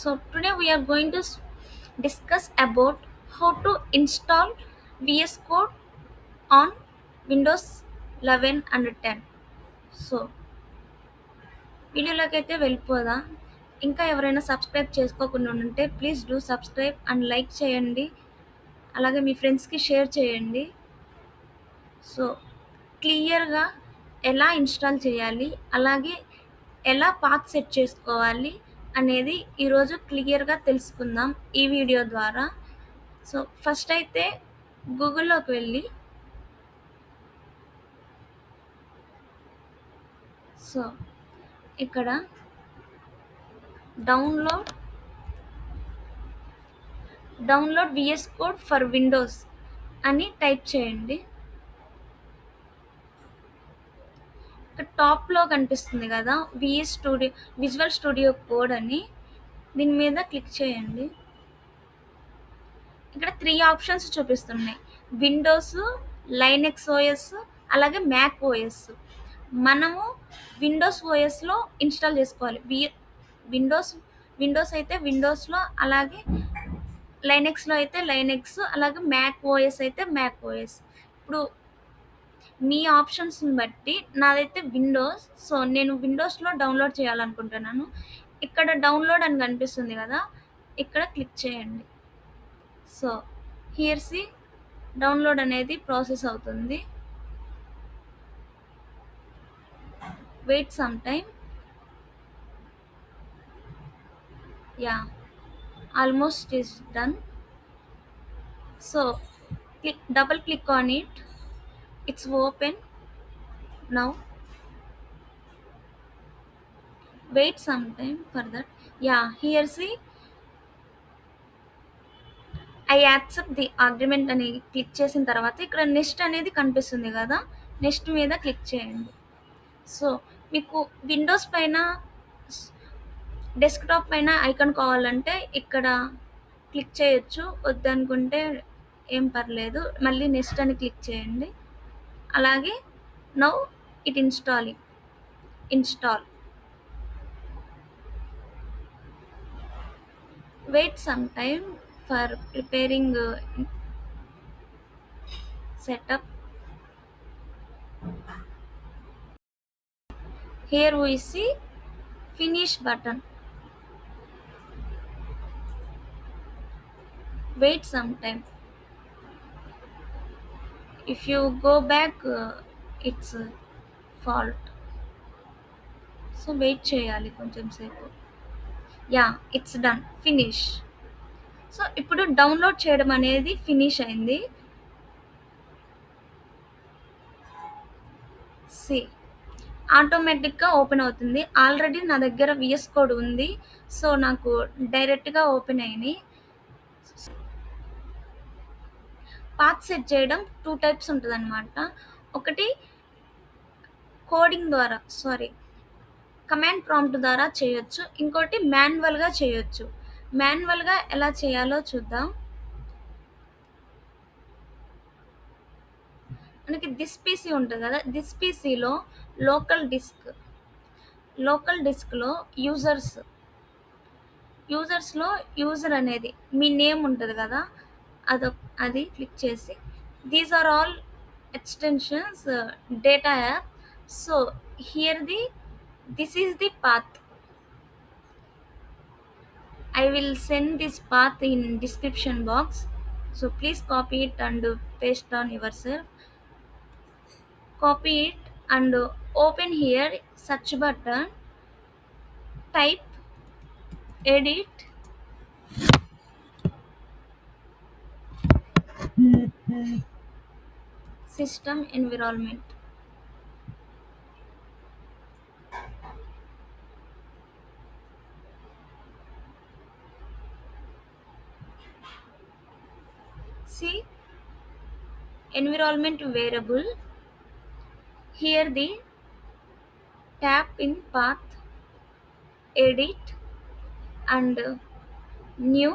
So today we are going to discuss about how to install VS Code on Windows 11 and 10. So వీడియోలోకి అయితే వెళ్ళిపోదా. ఇంకా ఎవరైనా subscribe చేసుకోకుండా ఉంటే please do subscribe and like చేయండి. అలాగే మీ ఫ్రెండ్స్కి షేర్ చేయండి. సో క్లియర్గా ఎలా ఇన్స్టాల్ చేయాలి, అలాగే ఎలా పాత్ సెట్ చేసుకోవాలి అనేది ఈరోజు క్లియర్గా తెలుసుకుందాం ఈ వీడియో ద్వారా. సో ఫస్ట్ అయితే గూగుల్లోకి వెళ్ళి సో ఇక్కడ download VS code for Windows అని టైప్ చేయండి. ఇక్కడ టాప్లో కనిపిస్తుంది కదా విజువల్ స్టూడియో కోడ్ అని, దీని మీద క్లిక్ చేయండి. ఇక్కడ 3 ఆప్షన్స్ చూపిస్తున్నాయి: విండోస్, లైనెక్స్ ఓఎస్, అలాగే మ్యాక్ ఓఎస్. మనము విండోస్ ఓఎస్లో ఇన్స్టాల్ చేసుకోవాలి. విండోస్ విండోస్ అయితే విండోస్లో, అలాగే లైనెక్స్లో అయితే లైనెక్స్, అలాగే మ్యాక్ ఓఎస్ అయితే మ్యాక్ ఓఎస్. ఇప్పుడు మీ ఆప్షన్స్ని బట్టి నాదైతే విండోస్, సో నేను విండోస్లో డౌన్లోడ్ చేయాలనుకుంటున్నాను. ఇక్కడ డౌన్లోడ్ అని కనిపిస్తుంది కదా, ఇక్కడ క్లిక్ చేయండి. సో హియర్ సి డౌన్లోడ్ అనేది ప్రాసెస్ అవుతుంది. Wait some time. Yeah, almost is done. So double click on it. It's open now. Wait some time for that. Yeah, here see, I accept the agreement అని click చేసిన తర్వాత ఇక్కడ next అనేది కనిపిస్తుంది కదా, next మీద click చేయండి. So మీకు విండోస్ పైన డెస్క్టాప్ పైన ఐకాన్ కావాలంటే ఇక్కడ క్లిక్ చేయొచ్చు, వద్దనుకుంటే ఏం పర్లేదు, మళ్ళీ నెక్స్ట్ అని క్లిక్ చేయండి. అలాగే now it install. Wait some time for preparing setup. Here we see finish button. Wait some time. If you go back, it's fault. So wait చేయాలి కొంచెం సేపు. Yeah, it's done, finish. So ఇప్పుడు download చేయడం అనేది finish అయింది. C ఆటోమేటిక్గా open అవుతుంది. Already నా దగ్గర విఎస్ కోడ్ ఉంది, సో నాకు డైరెక్ట్గా ఓపెన్ అయినాయి. పాత్ సెట్ చేయడం 2 టైప్స్ ఉంటుందన్నమాట. ఒకటి కమాండ్ ప్రాంప్ట్ ద్వారా చేయొచ్చు, ఇంకోటి మాన్యువల్గా చేయొచ్చు. మాన్యువల్గా ఎలా చేయాలో చూద్దాం. మనకి దిస్ పీసీ ఉంటుంది కదా, దిస్ పీసీలో లోకల్ డిస్క్లో యూజర్స్లో యూజర్ అనేది మీ నేమ్ ఉంటుంది కదా, అది క్లిక్ చేసి these are all extensions data app. So here this is the path. I will send this path in description box, so please copy it and paste on yourself. Copy it and open here search button, type edit system environment. See, environment variable. Here the tap in path, edit and new.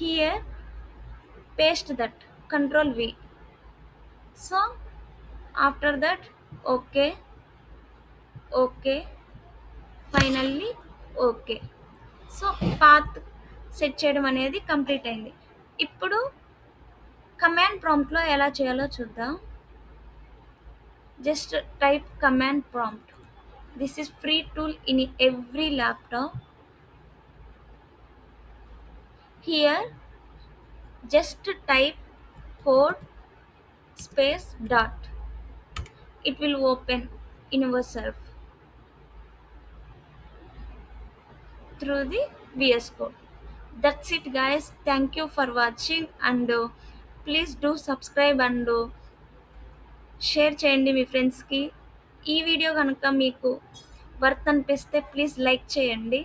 Here paste that, control V. So after that, okay, finally okay. So path set చేయడం అనేది complete అయింది. ఇప్పుడు command ప్రాంప్ట్లో ఎలా చేయాలో చూద్దాం. Just type command prompt. This is free tool in every laptop. Here just type code space dot. It will open in yourself through the VS Code. That's it guys. Thank you for watching and please do subscribe and share చేయండి మీ ఫ్రెండ్స్కి. ఈ video కనుక మీకు worth అనిపిస్తే please like చేయండి.